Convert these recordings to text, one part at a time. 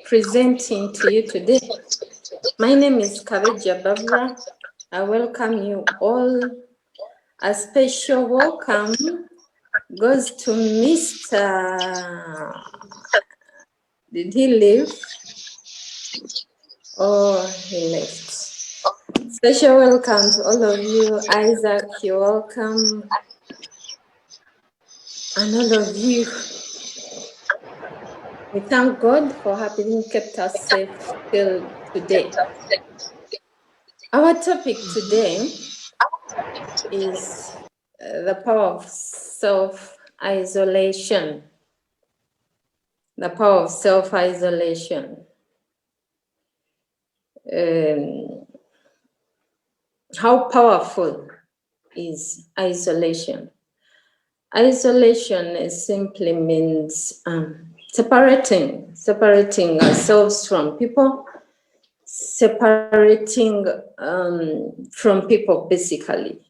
presenting to you today. My name is Kabejja Babara. I welcome you all. A special welcome goes to Mr. Did he leave? Oh, he left. Special welcome to all of you. Isaac, you're welcome. And all of you. We thank God for having kept us safe till today. Our topic today is the power of self-isolation. The power of self-isolation. How powerful is isolation? Isolation simply means separating ourselves from people, separating from people basically.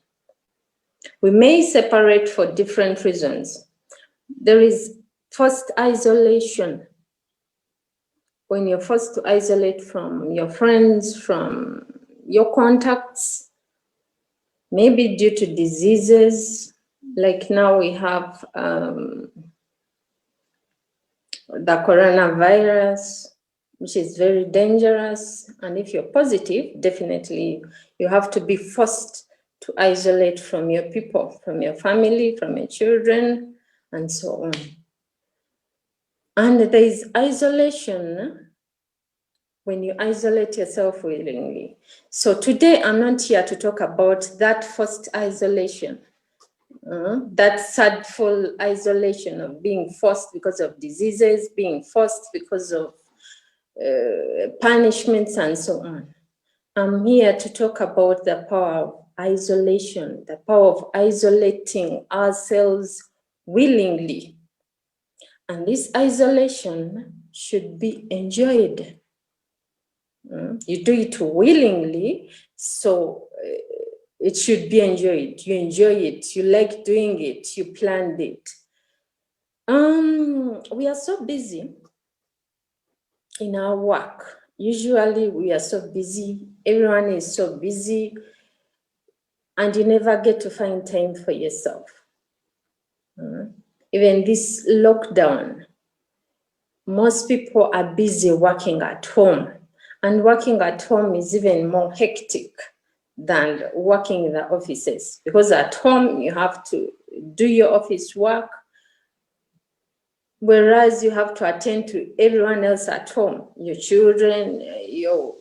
We may separate for different reasons. There is forced isolation. When you're forced to isolate from your friends, from your contacts, maybe due to diseases, like now we have the coronavirus, which is very dangerous. And if you're positive, definitely you have to be forced to isolate from your people, from your family, from your children, and so on. And there is isolation when you isolate yourself willingly. So today I'm not here to talk about that forced isolation, that sadful isolation of being forced because of diseases, being forced because of punishments and so on. I'm here to talk about the power of isolation, the power of isolating ourselves willingly. And this isolation should be enjoyed. You do it willingly, so it should be enjoyed. You enjoy it, you like doing it, you planned it. We are so busy in our work. Usually we are so busy, everyone is so busy, and you never get to find time for yourself. Even this lockdown, most people are busy working at home, and working at home is even more hectic than working in the offices, because at home you have to do your office work, whereas you have to attend to everyone else at home, your children, your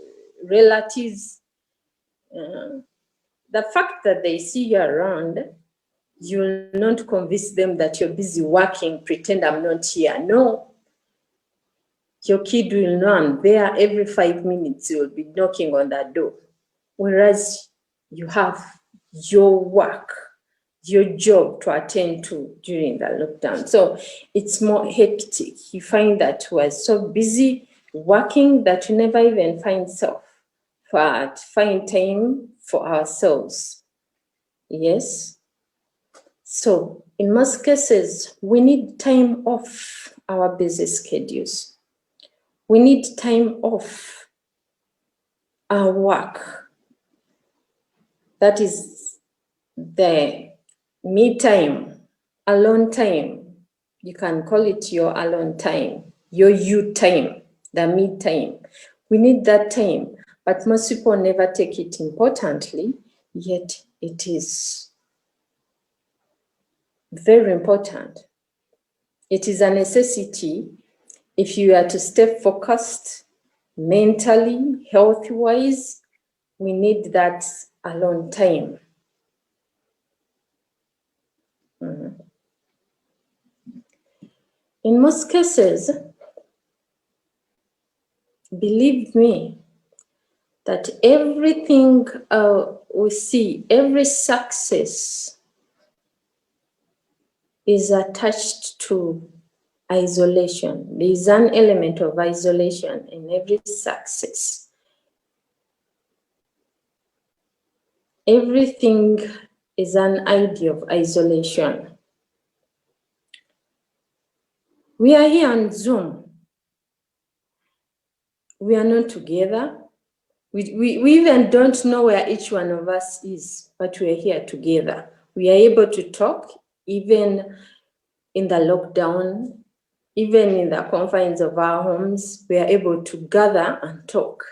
relatives. The fact that they see you around, you'll not convince them that you're busy working, pretend I'm not here. No. Your kid will know I'm there. Every 5 minutes, you'll be knocking on that door. Whereas you have your work, your job to attend to during the lockdown. So it's more hectic. You find that we're so busy working that you never even find find time for ourselves. Yes. So in most cases, we need time off our busy schedules. We need time off our work. That is the me time, alone time. You can call it your alone time, your you time, the me time. We need that time, but most people never take it importantly, yet it is very important. It is a necessity if you are to stay focused mentally, health-wise. We need that alone time. In most cases, believe me, that everything we see, every success is attached to isolation. There is an element of isolation in every success. Everything is an idea of isolation. We are here on Zoom. We are not together. We even don't know where each one of us is, but we are here together. We are able to talk, even in the lockdown, even in the confines of our homes, we are able to gather and talk.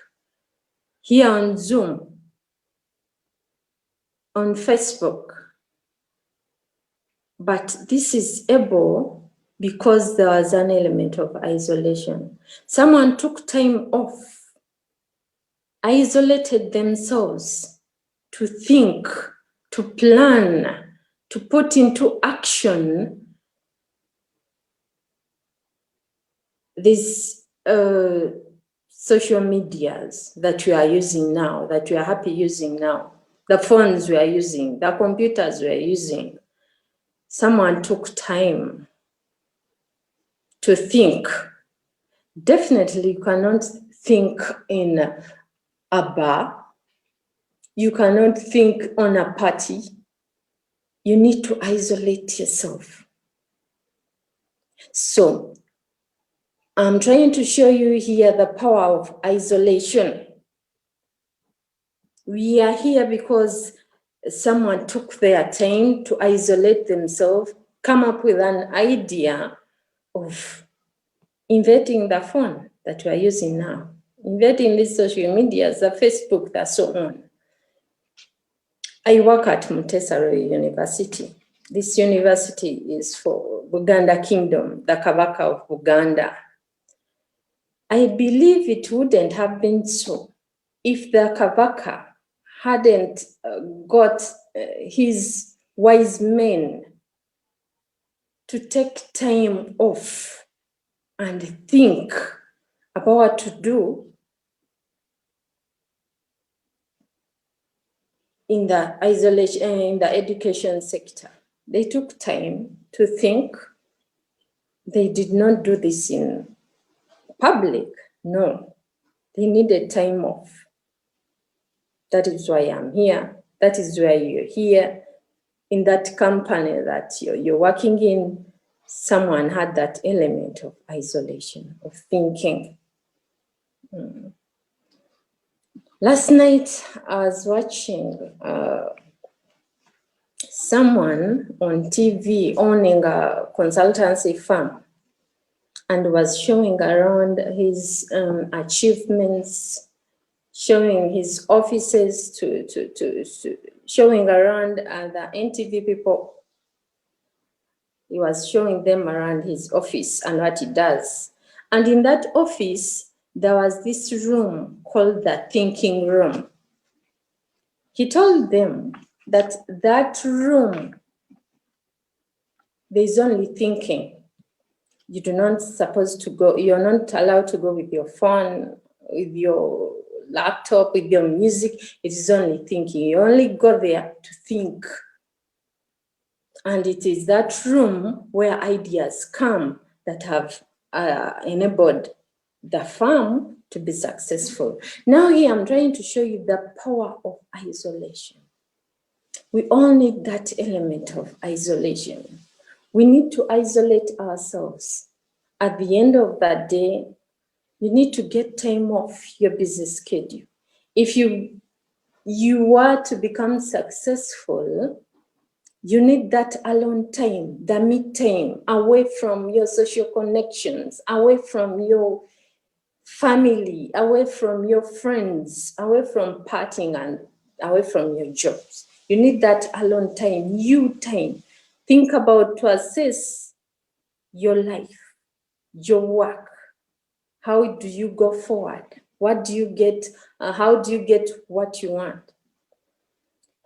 Here on Zoom, on Facebook. But this is able because there was an element of isolation. Someone took time off, isolated themselves to think, to plan, to put into action these social medias that we are using now, that we are happy using now, the phones we are using, the computers we are using. Someone took time to think. Definitely, you cannot think in a bar. You cannot think on a party. You need to isolate yourself. So, I'm trying to show you here the power of isolation. We are here because someone took their time to isolate themselves, come up with an idea of inventing the phone that we are using now, inventing these social medias, the Facebook, the so on. I work at Mutesaro University. This university is for Buganda Kingdom, the Kabaka of Buganda. I believe it wouldn't have been so if the Kabaka hadn't got his wise men to take time off and think about what to do in the isolation, in the education sector. They took time to think. They did not do this in public. No, they needed time off. That is why I'm here. That is why you're here. In that company that you're working in, someone had that element of isolation, of thinking. Last night, I was watching someone on TV owning a consultancy firm and was showing around his achievements, showing his offices, showing around the NTV people. He was showing them around his office and what he does. And in that office, there was this room called the thinking room. He told them that that room, there's only thinking. You do not supposed to go, you're not allowed to go with your phone, with your laptop, with your music. It is only thinking. You only go there to think. And it is that room where ideas come that have enabled the firm to be successful. Now here I'm trying to show you the power of isolation. We all need that element of isolation. We need to isolate ourselves. At the end of that day, you need to get time off your busy schedule. If you are to become successful, you need that alone time, the me time, away from your social connections, away from your family, away from your friends, away from partying and away from your jobs. You need that alone time, you time. Think about to assess your life, your work. How do you go forward? What do you get? How do you get what you want?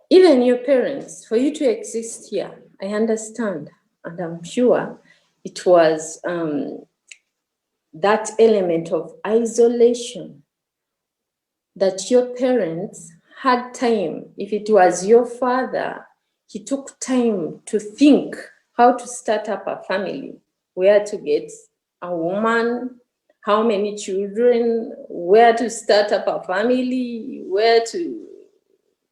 Even your parents, for you to exist here, I understand, and I'm sure it was that element of isolation that your parents had time. If it was your father, he took time to think how to start up a family, where to get a woman, how many children, where to start up a family, where to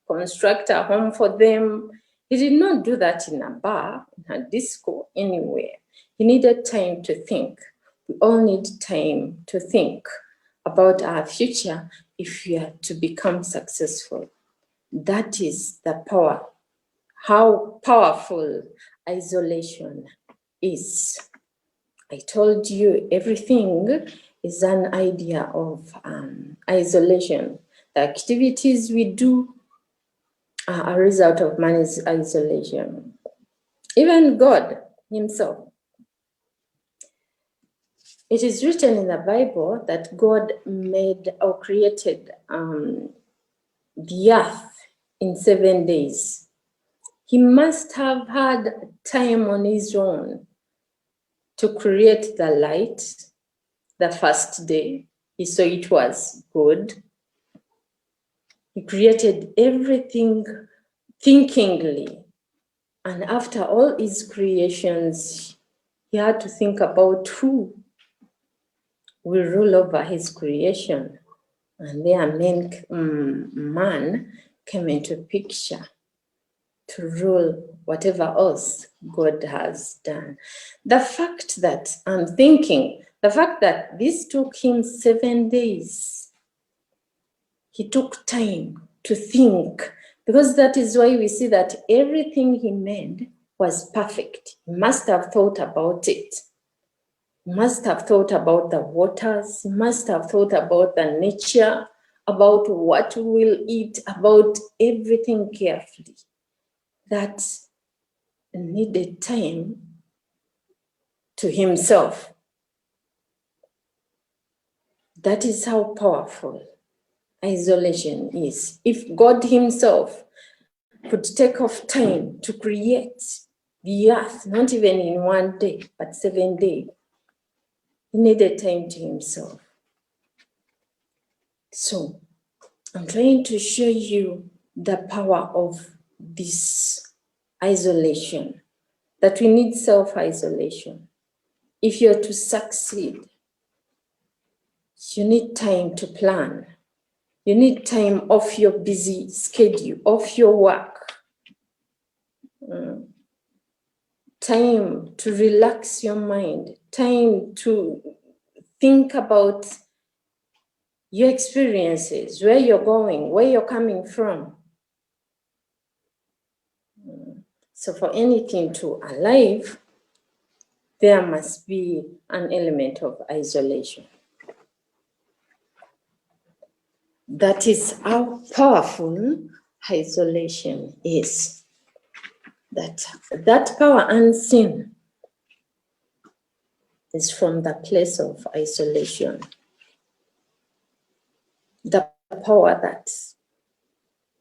construct a home for them. He did not do that in a bar, in a disco, anywhere. He needed time to think. We all need time to think about our future if we are to become successful. That is the power, how powerful isolation is. I told you everything is an idea of isolation. The activities we do are a result of man's isolation. Even God himself. It is written in the Bible that God made or created the earth in 7 days. He must have had time on his own to create the light the first day. He saw it was good. He created everything thinkingly. And after all his creations, he had to think about who will rule over his creation. And there man came into picture to rule whatever else God has done. The fact that the fact that this took him 7 days, he took time to think, because that is why we see that everything he made was perfect. He must have thought about it. He must have thought about the waters. He must have thought about the nature, about what we will eat, about everything carefully. That needed time to himself. That is how powerful isolation is. If God himself could take off time to create the earth, not even in 1 day, but 7 days, he needed time to himself. So I'm trying to show you the power of this isolation, that we need self-isolation. If you're to succeed, you need time to plan. You need time off your busy schedule, off your work. Time to relax your mind, time to think about your experiences, where you're going, where you're coming from. So for anything to alive, there must be an element of isolation. That is how powerful isolation is. That power unseen is from the place of isolation. The power that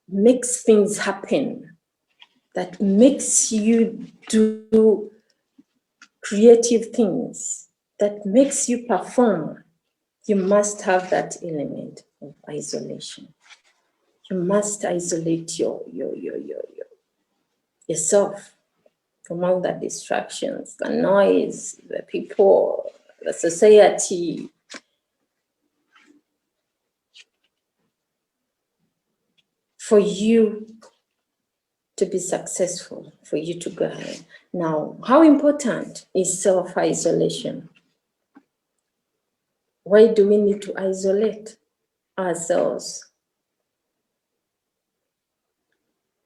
makes things happen, that makes you do creative things, that makes you perform. You must have that element of isolation. You must isolate yourself from all the distractions, the noise, the people, the society. For you to be successful, for you to go ahead. Now, how important is self-isolation? Why do we need to isolate ourselves?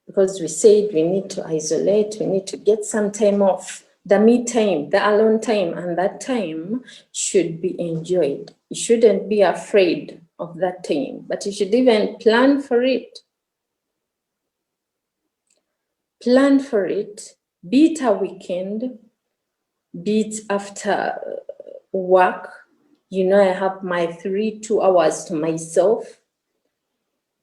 Because we said we need to isolate, we need to get some time off, the me time, the alone time, and that time should be enjoyed. You shouldn't be afraid of that time, but you should even plan for it. Plan for it, be it a weekend, be it after work. You know, I have my 2 hours to myself.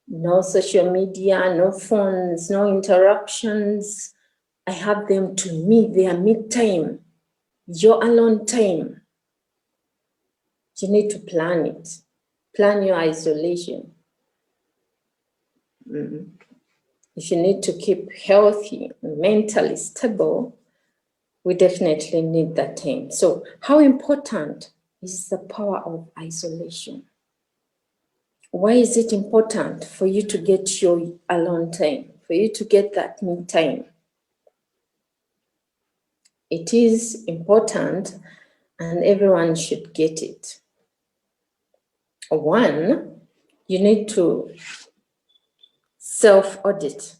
No social media, no phones, no interruptions. I have them to me, their me time, your alone time. You need to plan it. Plan your isolation. If you need to keep healthy, mentally stable, we definitely need that time. So how important is the power of isolation? Why is it important for you to get your alone time, for you to get that me time? It is important and everyone should get it. One, you need to self-audit.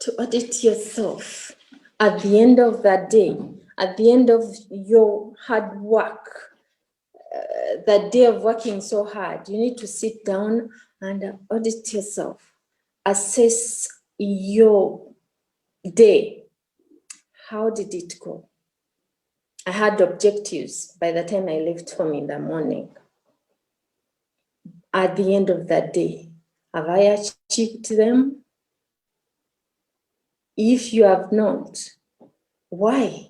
To audit yourself at the end of that day, at the end of your hard work, that day of working so hard, you need to sit down and audit yourself. Assess your day. How did it go? I had objectives by the time I left home in the morning. At the end of that day, have I achieved them? If you have not, why?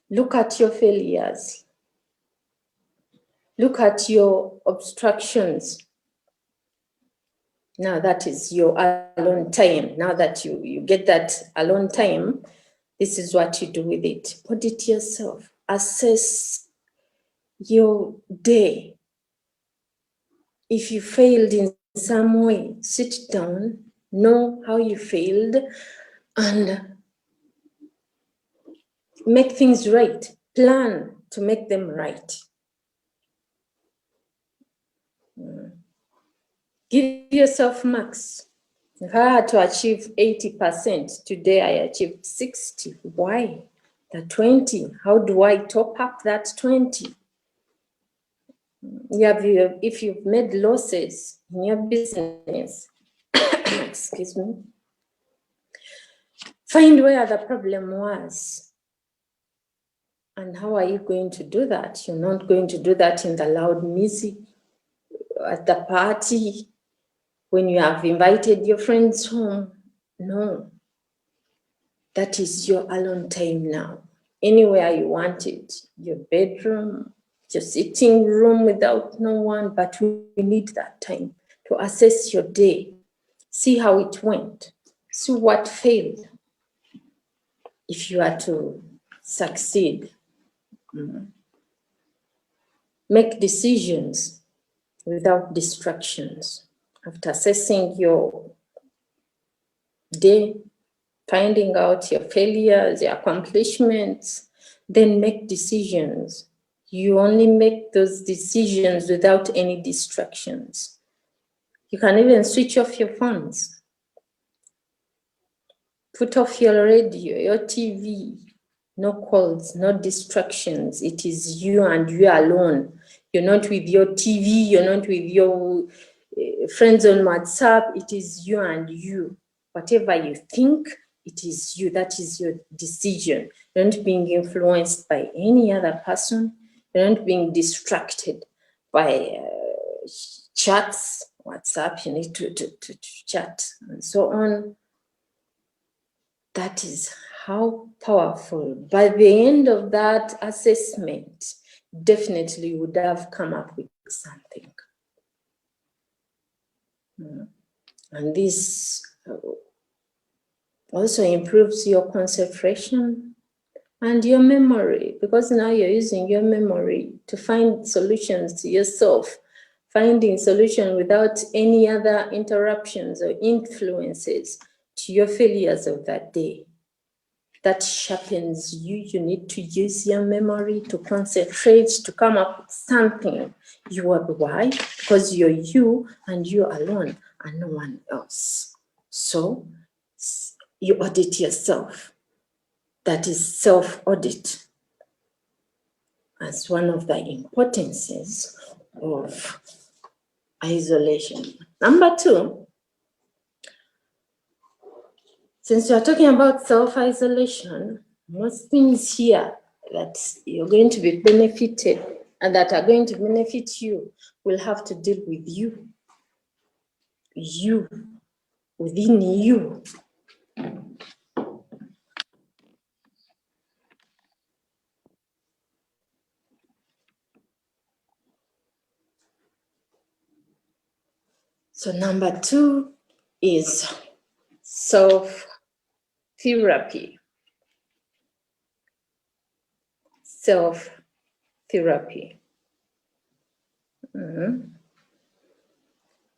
Look at your failures. Look at your obstructions. Now that is your alone time. Now that you get that alone time, this is what you do with it. Audit yourself. Assess your day. If you failed in some way, sit down, know how you failed, and make things right. Plan to make them right. Give yourself marks. If I had to achieve 80%, today I achieved 60. Why? The 20, how do I top up that 20? If you've made losses in your business, excuse me, find where the problem was. And how are you going to do that? You're not going to do that in the loud music, at the party, when you have invited your friends home. No. That is your alone time now. Anywhere you want it, your bedroom, your sitting room without no one, but we need that time to assess your day, see how it went, see what failed. If you are to succeed, make decisions without distractions. After assessing your day, finding out your failures, your accomplishments, then make decisions. You only make those decisions without any distractions. You can even switch off your phones. Put off your radio, your TV, no calls, no distractions. It is you and you alone. You're not with your TV, you're not with your friends on WhatsApp. It is you and you. Whatever you think, it is you. That is your decision. You're not being influenced by any other person. You're not being distracted by chats, WhatsApp. You need to chat and so on. That is how powerful. By the end of that assessment, definitely you would have come up with something. And this also improves your concentration and your memory, because now you're using your memory to find solutions to yourself, finding solution without any other interruptions or influences to your failures of that day. That sharpens you. You need to use your memory to concentrate, to come up with something. You are the why? Because you're you and you alone and no one else. So you audit yourself. That is self-audit as one of the importances of isolation. Number two, since you're talking about self-isolation, most things here that you're going to be benefited and that are going to benefit you will have to deal with you. You, within you. So number two is self-therapy. Self-therapy.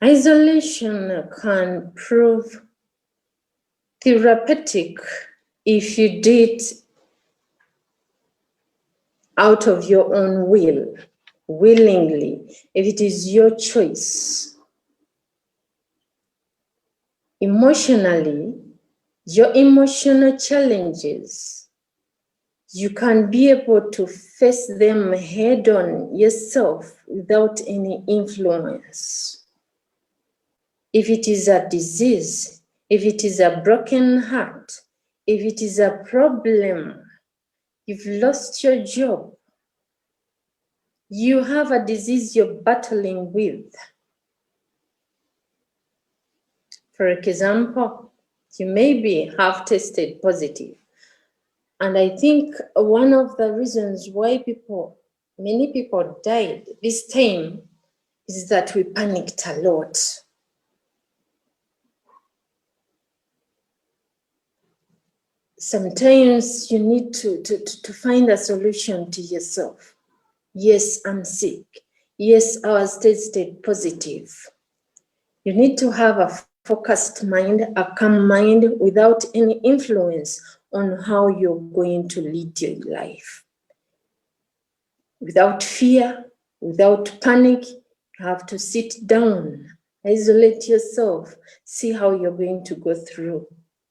Isolation can prove therapeutic if you do it out of your own will, willingly, if it is your choice. Emotionally, your emotional challenges, you can be able to face them head on yourself without any influence. If it is a disease, if it is a broken heart, if it is a problem, you've lost your job, you have a disease you're battling with. For example, you maybe have tested positive. And I think one of the reasons why many people died this time is that we panicked a lot. Sometimes you need to find a solution to yourself. Yes, I'm sick. Yes, I was tested positive. You need to have a focused mind, a calm mind without any influence on how you're going to lead your life. Without fear, without panic, you have to sit down, isolate yourself, see how you're going to go through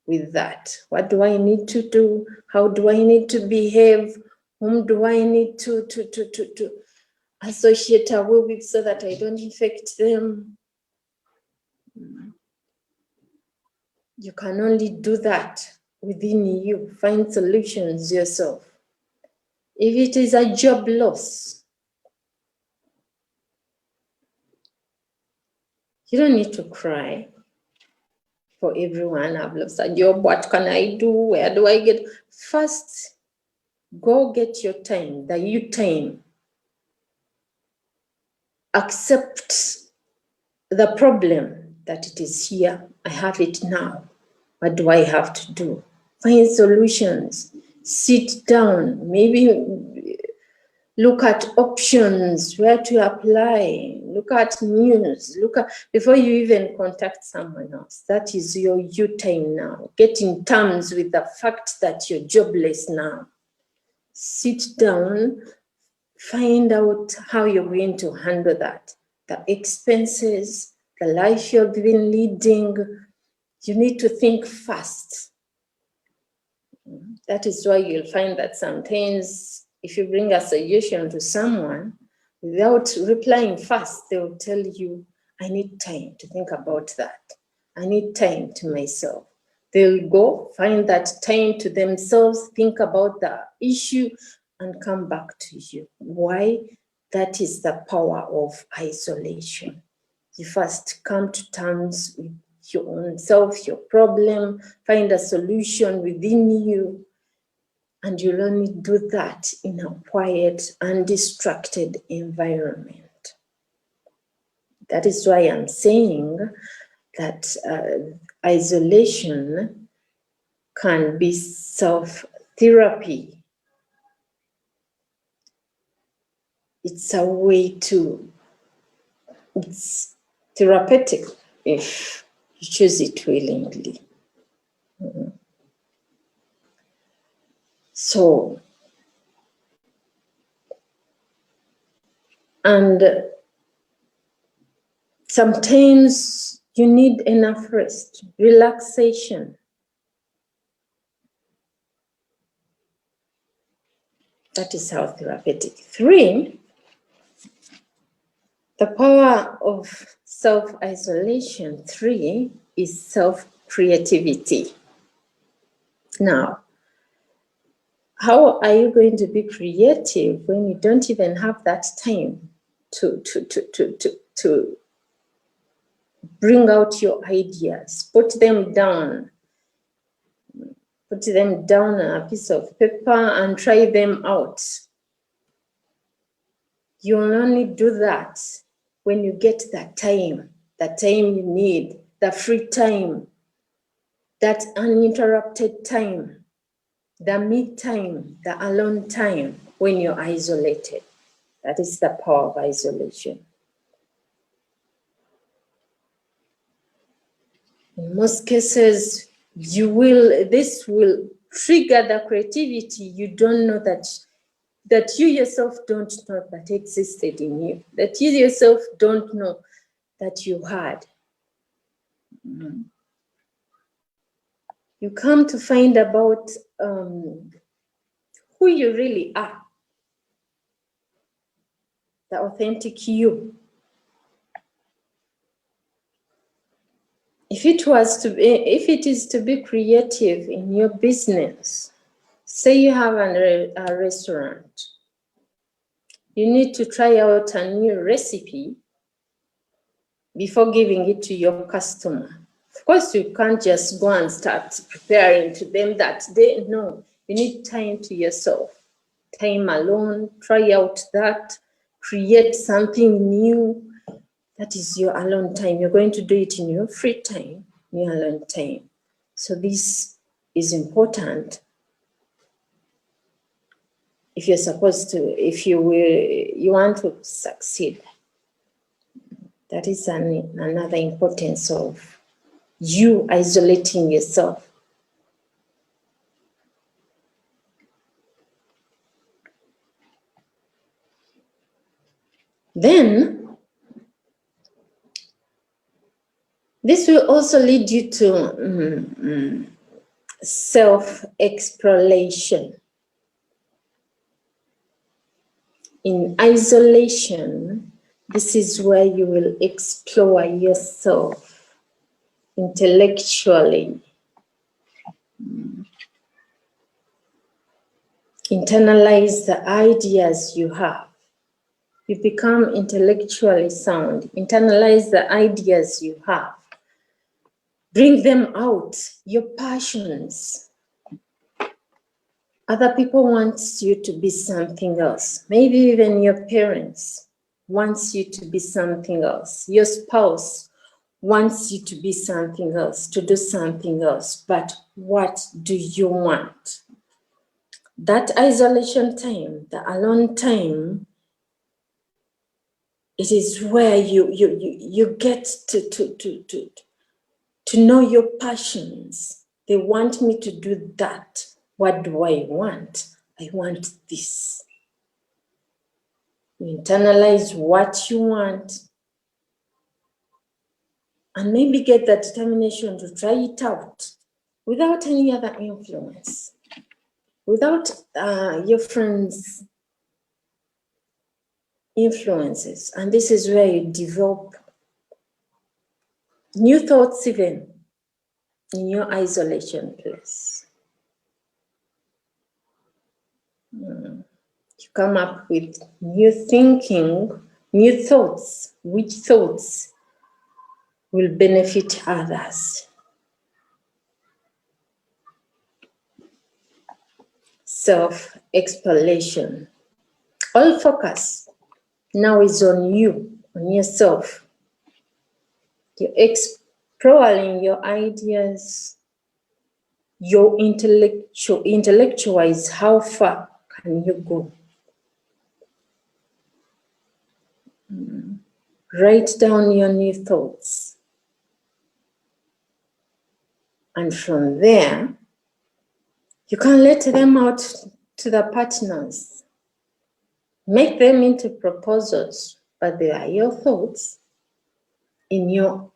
with that. What do I need to do? How do I need to behave? Whom do I need to associate with so that I don't infect them? You can only do that within you. Find solutions yourself. If it is a job loss, you don't need to cry for everyone. I've lost a job. What can I do? Where do I get? First, go get your time, the you time. Accept the problem that it is here. I have it now. What do I have to do? Find solutions. Sit down. Maybe look at options, where to apply. Look at news. Before you even contact someone else. That is your you time now. Get in terms with the fact that you're jobless now. Sit down. Find out how you're going to handle that. The expenses, the life you've been leading, you need to think fast. That is why you'll find that sometimes if you bring a suggestion to someone, without replying fast, they'll tell you, I need time to think about that. I need time to myself. They'll go find that time to themselves, think about the issue, and come back to you. Why? That is the power of isolation. You first come to terms with your own self, your problem, find a solution within you, and you'll only do that in a quiet, undistracted environment. That is why I'm saying that isolation can be self-therapy. It's a way it's therapeutic if you choose it willingly. So, and sometimes you need enough rest, relaxation. That is how therapeutic. 3, the power of self-isolation. 3 is self-creativity. Now, how are you going to be creative when you don't even have that time to bring out your ideas, put them down on a piece of paper and try them out? You'll only do that when you get that time you need, the free time, that uninterrupted time, the me time, the alone time when you're isolated. That is the power of isolation. In most cases, this will trigger the creativity. You don't know that that you yourself don't know that existed in you, that you yourself don't know that you had. You come to find about who you really are, the authentic you. If it is to be creative in your business, say you have a restaurant, you need to try out a new recipe before giving it to your customer. Of course, you can't just go and start preparing to them that day. No, you need time to yourself, time alone, try out that, create something new. That is your alone time. You're going to do it in your free time, your alone time. So this is important if you're supposed to, if you want to succeed. That is another importance of you isolating yourself. Then, this will also lead you to self-exploration. In isolation, this is where you will explore yourself intellectually. Internalize the ideas you have. You become intellectually sound. Internalize the ideas you have. Bring them out, your passions. Other people want you to be something else. Maybe even your parents wants you to be something else. Your spouse wants you to be something else, to do something else. But what do you want? That isolation time, the alone time, it is where you get to know your passions. They want me to do that. What do I want? I want this. You internalize what you want and maybe get the determination to try it out without any other influence, without your friends' influences. And this is where you develop new thoughts even in your isolation place. You come up with new thinking, new thoughts. Which thoughts will benefit others? Self-exploration. All focus now is on you, on yourself. You're exploring your ideas, your intellectualize how far can you go. Write down your new thoughts. And from there, you can let them out to the partners. Make them into proposals, but they are your thoughts in your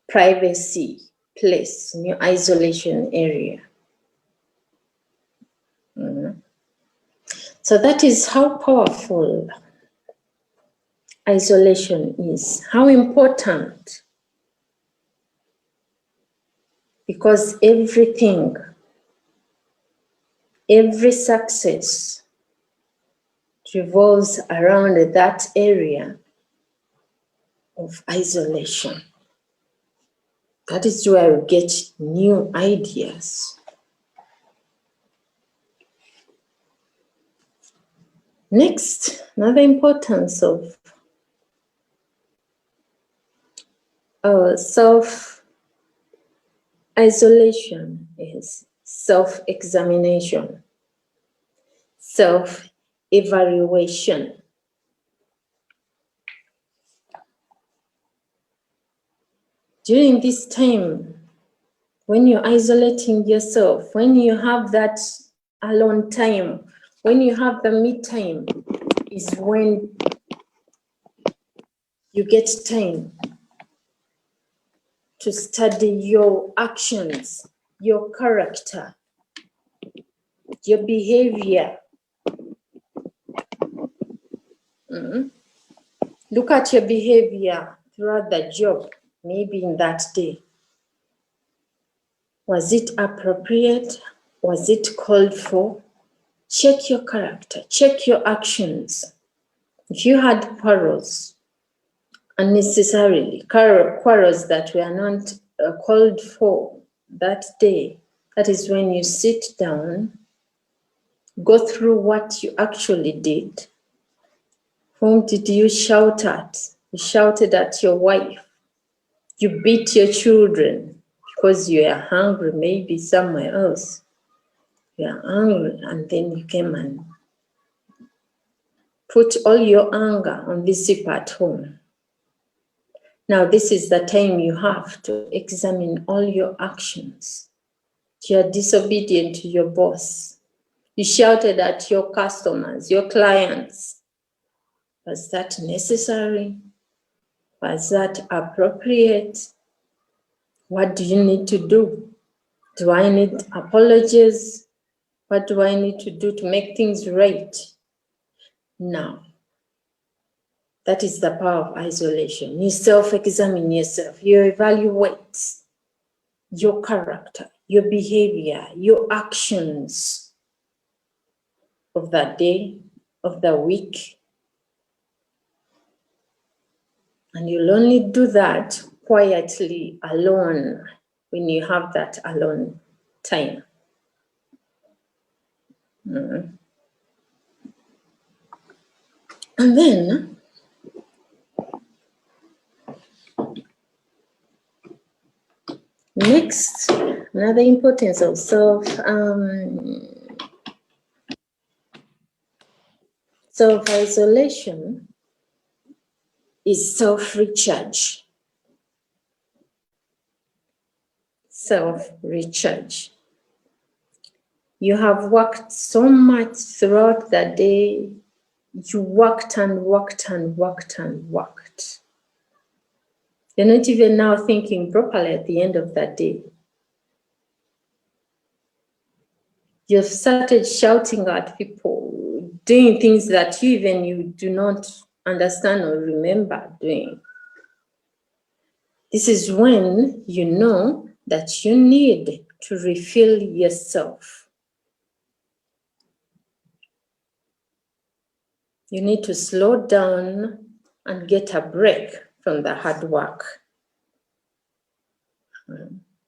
privacy place, in your isolation area. So that is how powerful isolation is, how important. Because everything, every success revolves around that area of isolation. That is where we get new ideas. Next, another importance of self-isolation is self-examination, self-evaluation. During this time, when you're isolating yourself, when you have that alone time When you have the me time is when you get time to study your actions, your character, your behavior. Look at your behavior throughout the job, maybe in that day. Was it appropriate? Was it called for? Check your character, check your actions. If you had quarrels, unnecessarily, quarrels that were not called for that day, that is when you sit down, go through what you actually did. Whom did you shout at? You shouted at your wife. You beat your children because you are hungry, maybe somewhere else. You are hungry, and then you came and put all your anger on this people at home. Now, this is the time you have to examine all your actions. You are disobedient to your boss. You shouted at your customers, your clients. Was that necessary? Was that appropriate? What do you need to do? Do I need apologies? What do I need to do to make things right? Now, that is the power of isolation. You self-examine yourself. You evaluate your character, your behavior, your actions of that day, of the week. And you'll only do that quietly, alone, when you have that alone time. And then, next, another importance of self-isolation is self-recharge. Self-recharge. You have worked so much throughout the day. You worked and worked and worked and worked. You're not even now thinking properly at the end of that day. You've started shouting at people, doing things that you do not understand or remember doing. This is when you know that you need to refill yourself. You need to slow down and get a break from the hard work.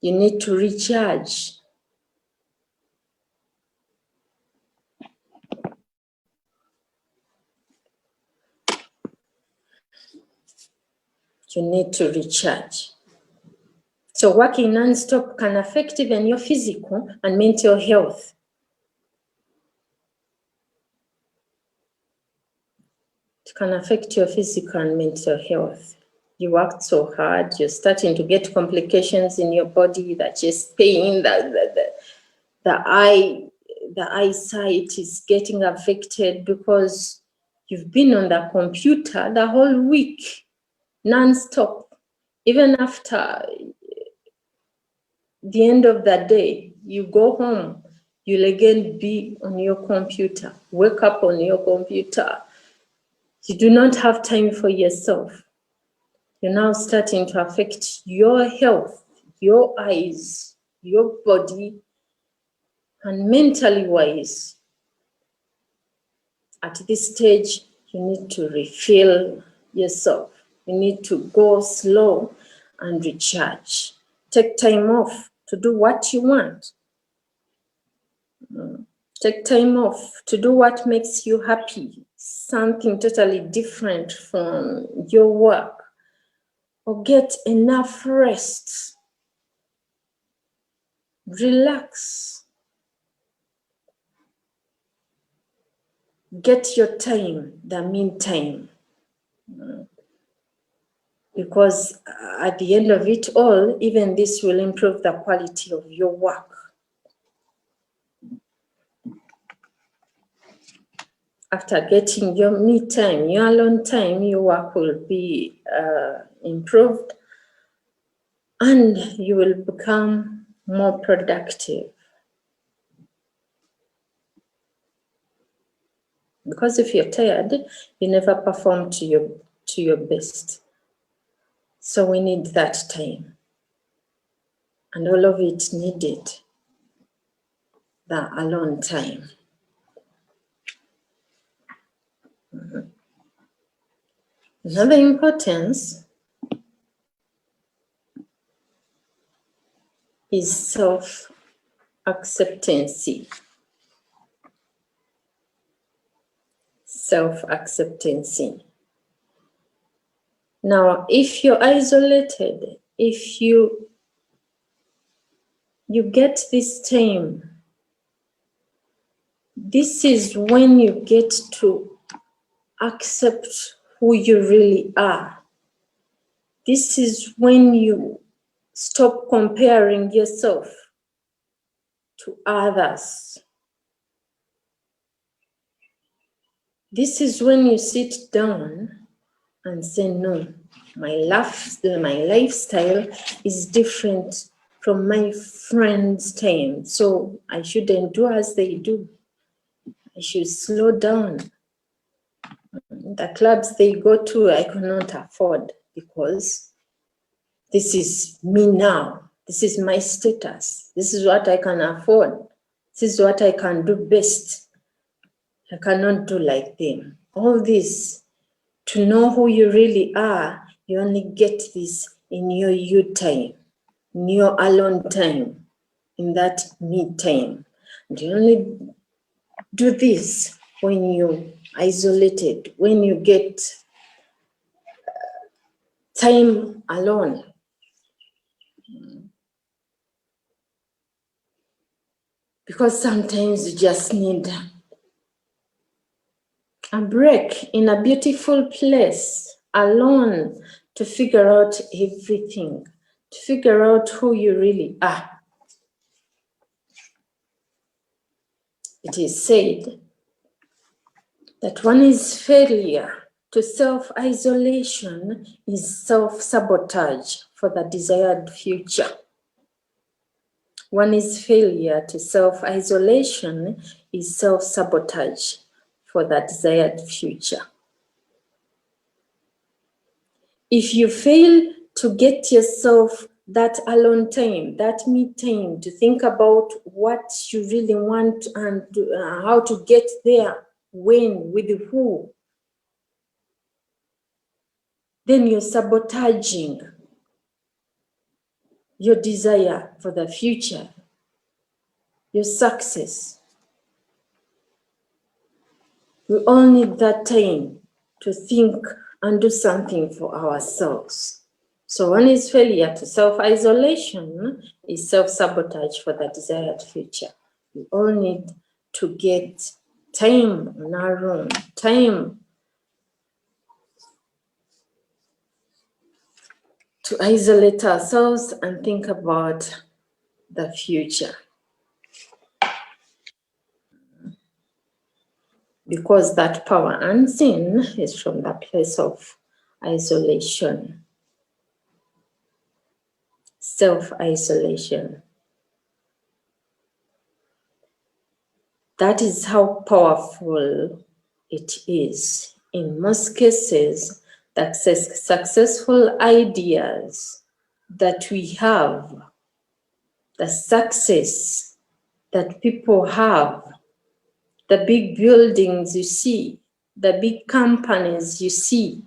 You need to recharge. You need to recharge. So working non-stop can affect even your physical and mental health. It can affect your physical and mental health. You worked so hard, you're starting to get complications in your body, that chest pain, the eyesight is getting affected because you've been on the computer the whole week, non-stop. Even after the end of the day, you go home, you'll again be on your computer, wake up on your computer. You do not have time for yourself. You're now starting to affect your health, your eyes, your body, and mentally wise. At this stage, you need to refill yourself. You need to go slow and recharge. Take time off to do what you want. Take time off to do what makes you happy, something totally different from your work. Or get enough rest. Relax. Get your time, the meantime. Because at the end of it all, even this will improve the quality of your work. after getting your me time, your alone time, your work will be improved and you will become more productive. Because if you're tired, you never perform to your best. So we need that time. And all of it needed the alone time. Another importance is self-acceptance. Self-acceptance. Now, if you're isolated, if you get this time, this is when you get to accept who you really are. This is when you stop comparing yourself to others. This is when you sit down and say, no, my lifestyle is different from my friend's time. So I shouldn't do as they do. I should slow down. The clubs they go to, I cannot afford because this is me now. This is my status. This is what I can afford. This is what I can do best. I cannot do like them. All this, to know who you really are, you only get this in your you time, in your alone time, in that me time. And you only do this when you're isolated, when you get time alone. Because sometimes you just need a break in a beautiful place, alone, to figure out everything, to figure out who you really are. It is said that one is failure to self-isolation is self-sabotage for the desired future. One is failure to self-isolation is self-sabotage for the desired future. If you fail to get yourself that alone time, that me time, to think about what you really want and how to get there, when, with who, then you're sabotaging your desire for the future, your success. We all need that time to think and do something for ourselves. So one is failure to self-isolation is self-sabotage for the desired future. We all need to get time on our own, time to isolate ourselves and think about the future. Because that power unseen is from the place of isolation, self-isolation. That is how powerful it is. In most cases, the successful ideas that we have, the success that people have, the big buildings you see, the big companies you see,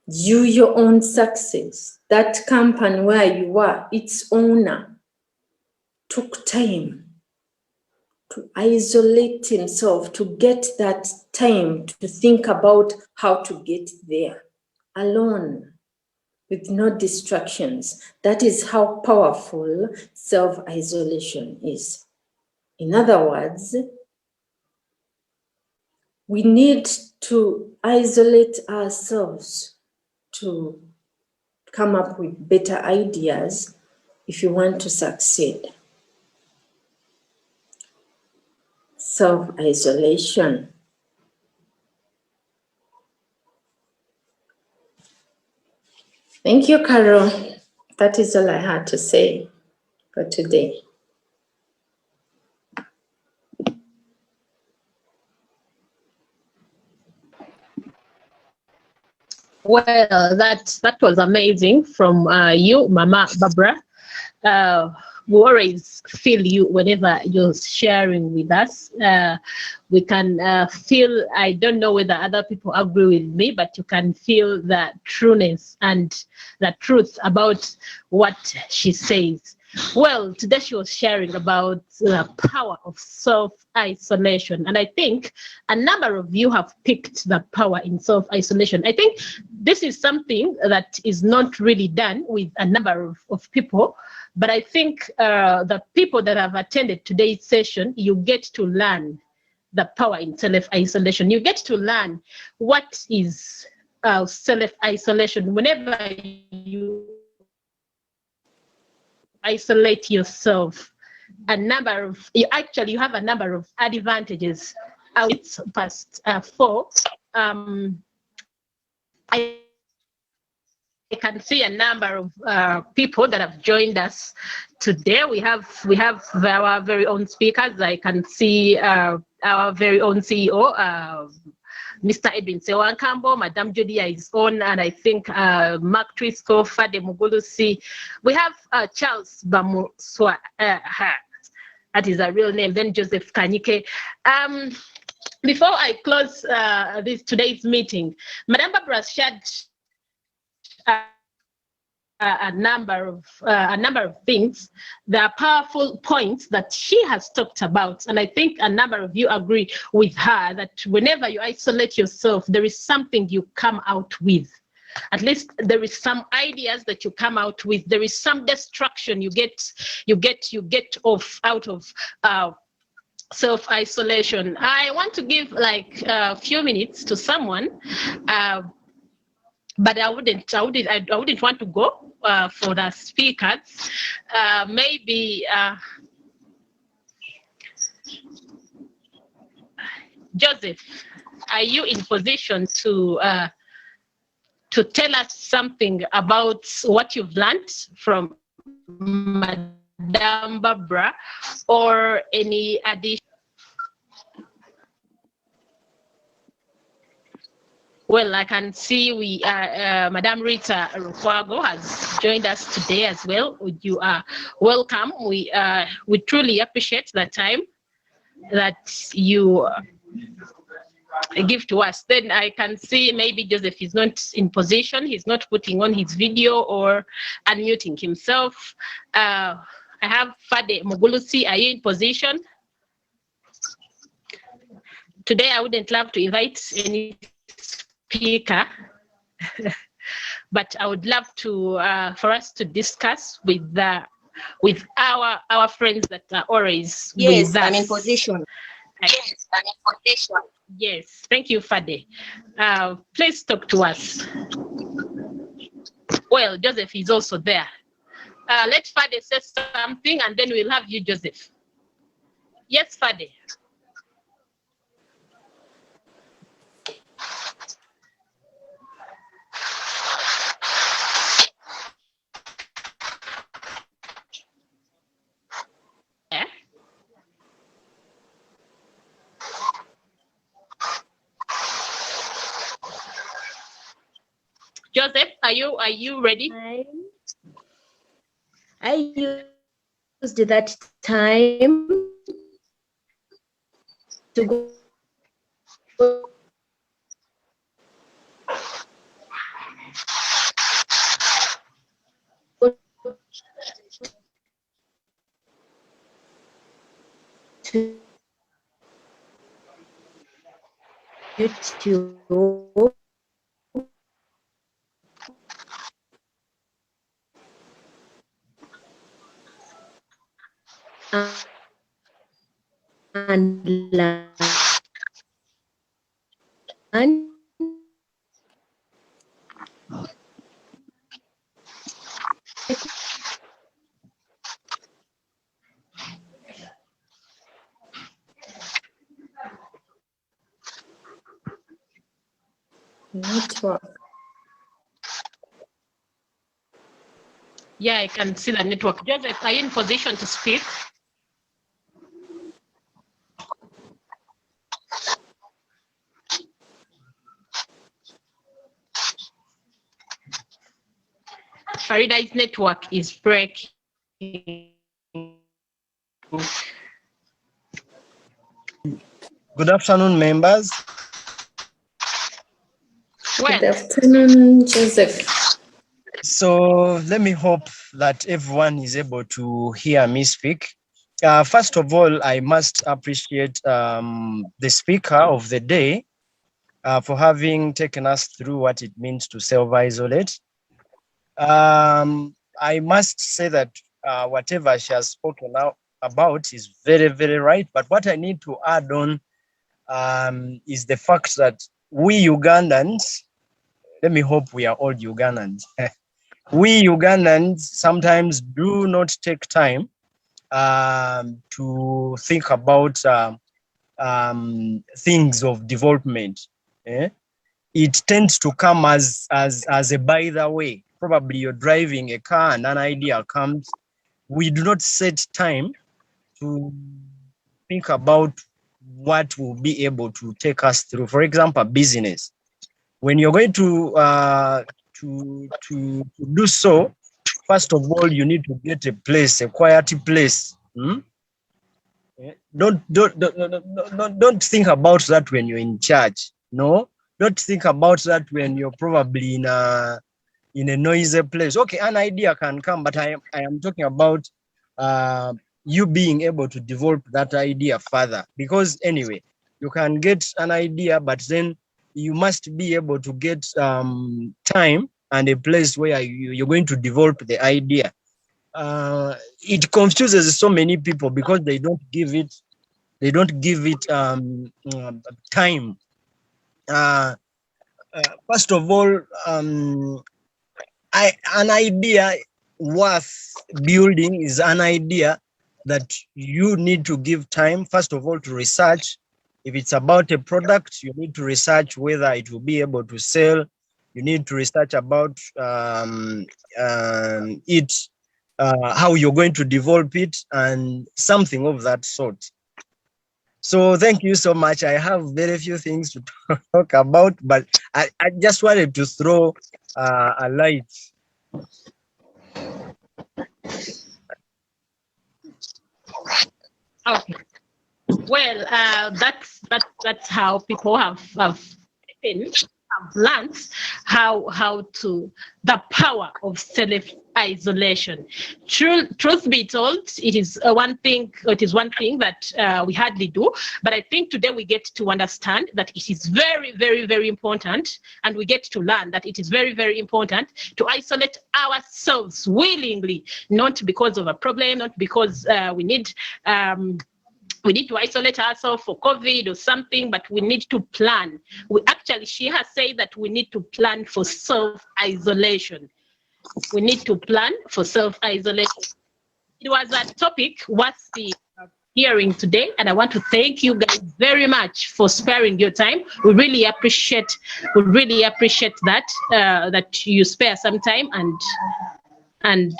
your own success, that company where you are, its owner took time to isolate himself, to get that time to think about how to get there, alone, with no distractions. That is how powerful self-isolation is. In other words, we need to isolate ourselves to come up with better ideas if you want to succeed. Self-isolation. Thank you, Carol. That is all I had to say for today. Well, that was amazing from you, Mama Babara. We always feel you whenever you're sharing with us. We can feel, I don't know whether other people agree with me, but you can feel the trueness and the truth about what she says. Well, today she was sharing about the power of self-isolation. And I think a number of you have picked the power in self-isolation. I think this is something that is not really done with a number of people. But I think the people that have attended today's session, you get to learn the power in self-isolation. You get to learn what is self-isolation. Whenever you isolate yourself, you have a number of advantages. It's past 4. I can see a number of people that have joined us today. We have our very own speakers. I can see our very own CEO, Mr. Edwin Sewankambo, Madame Judia is on, and I think Mark Twisco, Fade Mugulusi. We have Charles Bamuswa, that is a real name, then Joseph Kanyike. Before I close today's meeting, Madame Babara shared a number of things. There are powerful points that she has talked about, and I think a number of you agree with her that whenever you isolate yourself, there is something you come out with. At least there is some ideas that you come out with. There is some destruction you get out of self-isolation. I want to give like a few minutes to someone. But I wouldn't want to go for the speakers. Maybe Joseph, are you in position to tell us something about what you've learned from Madame Babara, or any addition? Well, I can see Madame Rita Rukwago has joined us today as well. You are welcome. We truly appreciate the time that you give to us. Then I can see maybe Joseph is not in position. He's not putting on his video or unmuting himself. I have Fade Mugulusi. Are you in position? Today I wouldn't love to invite any speaker, but I would love to for us to discuss with our friends that are always yes, with us. I'm in position. Yes, I'm in position. Yes, thank you, Fade. Please talk to us. Well, Joseph is also there. Let Fade say something, and then we'll have you, Joseph. Yes, Fade. Joseph, are you ready? I used that time to go to YouTube and learn Network. Yeah, I can see the network. Joseph, are you in position to speak? Farida's network is breaking. Good afternoon, members. Good Well, afternoon, Joseph. So let me hope that everyone is able to hear me speak. First of all, I must appreciate the speaker of the day for having taken us through what it means to self-isolate. I must say that whatever she has spoken now about is very, very right. But what I need to add on is the fact that we Ugandans, let me hope we are all Ugandans. We Ugandans sometimes do not take time to think about things of development. It tends to come as a by the way. Probably you're driving a car and an idea comes. We do not set time to think about what will be able to take us through. For example, business. When you're going to do so, first of all, you need to get a place, a quiet place. Don't think about that when you're in church. No, don't think about that when you're probably in a noisy place. Okay, an idea can come, but I am talking about you being able to develop that idea further. Because anyway, you can get an idea, but then you must be able to get time and a place where you're going to develop the idea. It confuses so many people because they don't give it time. First of all, an idea worth building is an idea that you need to give time, first of all, to research. If it's about a product, you need to research whether it will be able to sell. You need to research about it, how you're going to develop it, and something of that sort. So thank you so much. I have very few things to talk about, but I just wanted to throw a light. okay. Well, that's how people have learned how to the power of self-isolation. Truth be told, it is one thing that we hardly do, but I think today we get to understand that it is very, very, very important, and we get to learn that it is very, very important to isolate ourselves willingly, not because of a problem, not because we need to isolate ourselves for COVID or something, but we need to plan. She has said that we need to plan for self-isolation. We need to plan for self-isolation. It was a topic worth the hearing today, and I want to thank you guys very much for sparing your time. We really appreciate that that you spare some time. And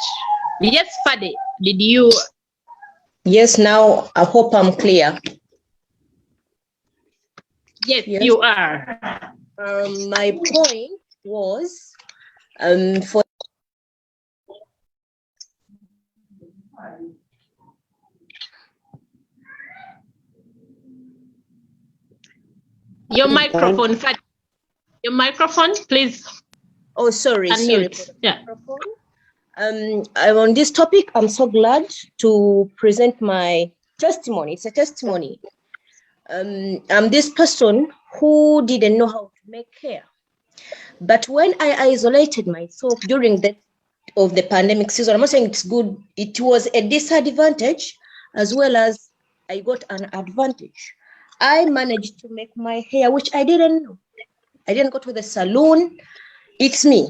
yes, Fade, did you? Yes, now I hope I'm clear. Yes, you are. My point was for your microphone, Fade. Your microphone, please. oh sorry, Unmute. Yeah. I'm on this topic. I'm so glad to present my testimony. It's a testimony. I'm this person who didn't know how to make hair. But when I isolated myself during the pandemic season, I'm not saying it's good. It was a disadvantage as well as I got an advantage. I managed to make my hair, which I didn't know. I didn't go to the salon. It's me.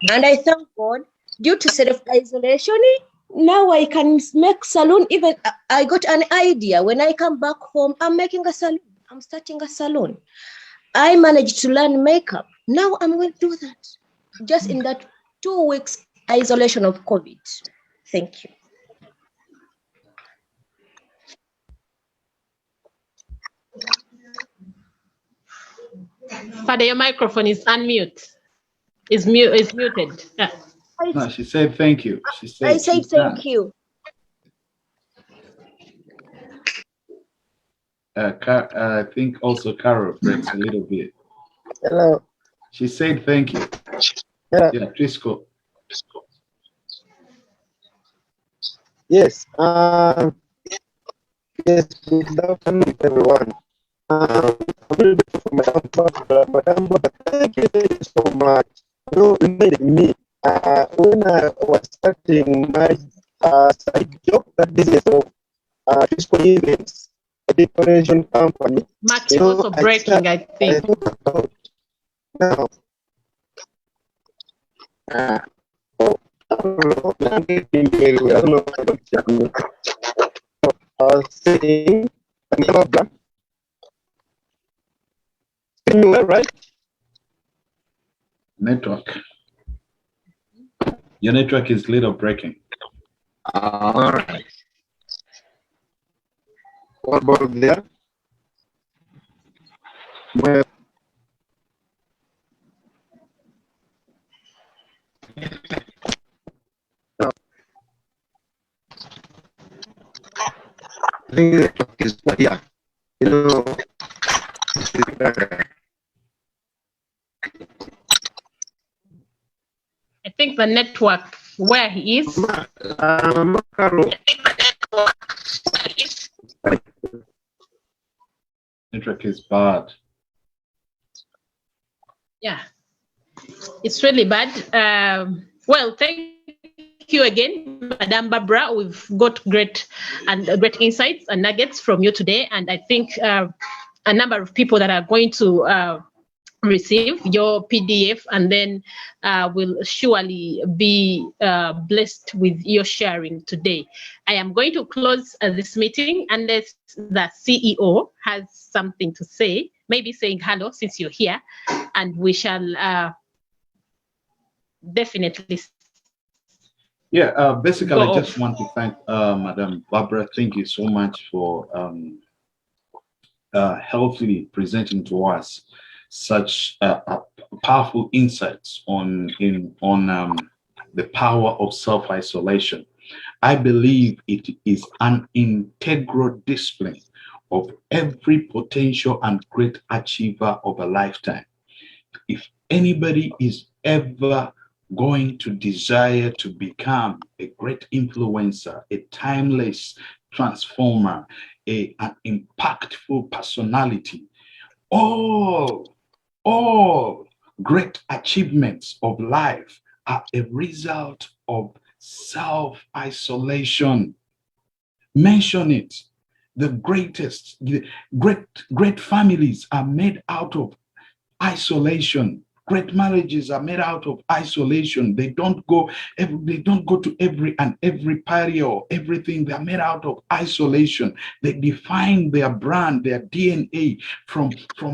And I thank God, due to self-isolation, now I can make salon. Even I got an idea. When I come back home, I'm making a salon. I'm starting a salon. I managed to learn makeup. Now I'm going to do that. Just in that 2 weeks isolation of COVID. Thank you. Father, your microphone is unmute. Is muted. Yeah. No, she said thank you. She said I said thank you. I think also Carol breaks a little bit. Hello. She said thank you. Yeah. Yeah, please go. Yes. Yes. Good afternoon, everyone. A little bit for Madam Babara. Thank you so much. You reminded me when I was starting my side job, that business of fiscal events, a decoration company. Matt, you're also breaking, I think. Now, I'm getting very well. I don't know if I don't hear me. I was saying, Babara. Can you hear, right? Network. Your network is little breaking. All right. What about there? Well, I think the network is here. You know, this is I think the network where he is. Carol. Network is bad. Yeah, it's really bad. Well, thank you again, Madam Babara. We've got great insights and nuggets from you today, and I think a number of people that are going to receive your PDF and then will surely be blessed with your sharing today. I am going to close this meeting unless the CEO has something to say, maybe saying hello since you're here, and we shall definitely. Yeah, basically, I just want to thank Madam Babara. Thank you so much for helpfully presenting to us such powerful insights on the power of self-isolation. I believe it is an integral discipline of every potential and great achiever of a lifetime. If anybody is ever going to desire to become a great influencer, a timeless transformer, an impactful personality, all great achievements of life are a result of self-isolation. Mention it. The great families are made out of isolation. Great marriages are made out of isolation. They don't go to every party or everything. They are made out of isolation. They define their brand, their DNA from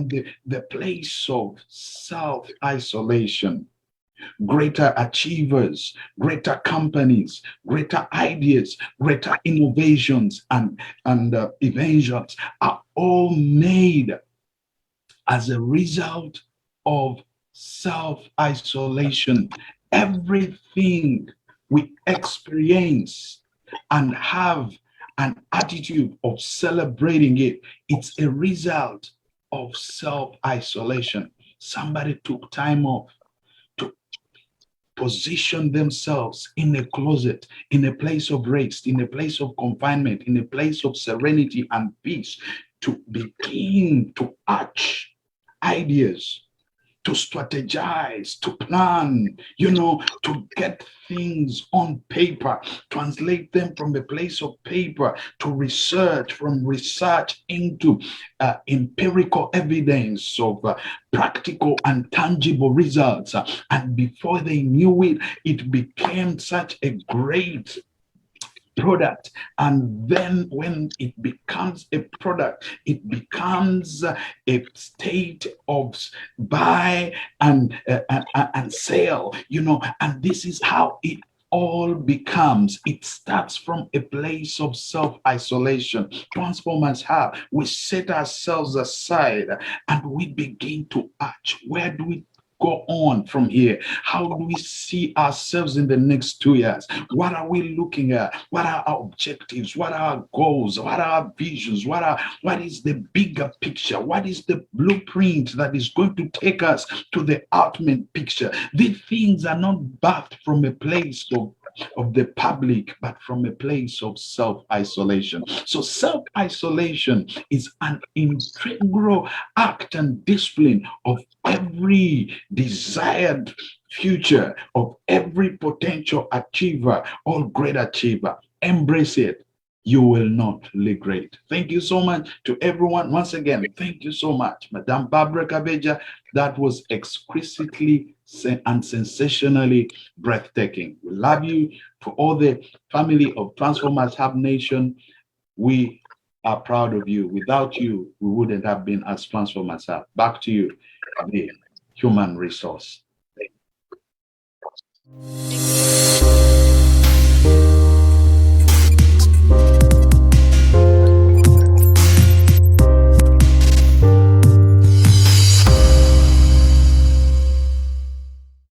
the place of self-isolation. Greater achievers, greater companies, greater ideas, greater innovations and inventions are all made as a result of self-isolation. Everything we experience and have an attitude of celebrating it, it's a result of self-isolation. Somebody took time off to position themselves in a closet, in a place of rest, in a place of confinement, in a place of serenity and peace, to begin to hatch ideas, to strategize, to plan, to get things on paper, translate them from the place of paper to research, from research into empirical evidence of practical and tangible results. And before they knew it, it became such a great product. And then when it becomes a product, it becomes a state of buy and sell, and this is how it all becomes. It starts from a place of self-isolation. Transformers have. We set ourselves aside and we begin to act. Where do we go on from here? How do we see ourselves in the next 2 years? What are we looking at? What are our objectives? What are our goals? What are our visions? What is the bigger picture? What is the blueprint that is going to take us to the ultimate picture? These things are not birthed from a place of the public, but from a place of self-isolation. So self-isolation is an integral act and discipline of every desired future, of every potential achiever or great achiever. Embrace it. You will not regret. Thank you so much to everyone. Once again, thank you so much, Madame Babara Kabejja. That was exquisitely and sensationally breathtaking. We love you. For all the family of Transformers Hub Nation, we are proud of you. Without you, we wouldn't have been as Transformers Hub. Back to you, the human resource.